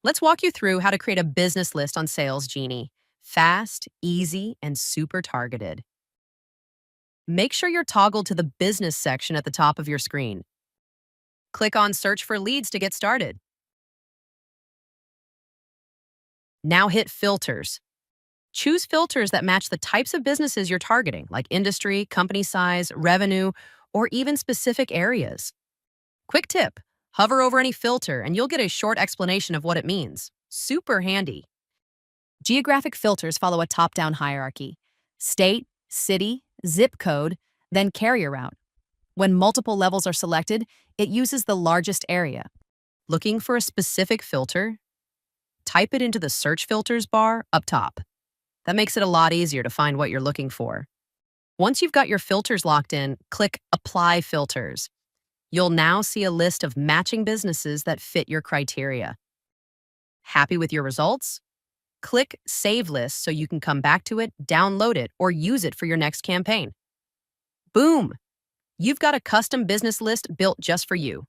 Let's walk you through how to create a business list on Salesgenie. Fast, easy, and super targeted. Make sure you're toggled to the business section at the top of your screen. Click on Search for Leads to get started. Now hit Filters. Choose filters that match the types of businesses you're targeting, like industry, company size, revenue, or even specific areas. Quick tip, hover over any filter and you'll get a short explanation of what it means. Super handy. Geographic filters follow a top-down hierarchy: state, city, zip code, then carrier route. When multiple levels are selected, it uses the largest area. Looking for a specific filter? Type it into the Search Filters bar up top. That makes it a lot easier to find what you're looking for. Once you've got your filters locked in, click Apply Filters. You'll now see a list of matching businesses that fit your criteria. Happy with your results? Click Save List so you can come back to it, download it, or use it for your next campaign. Boom! You've got a custom business list built just for you.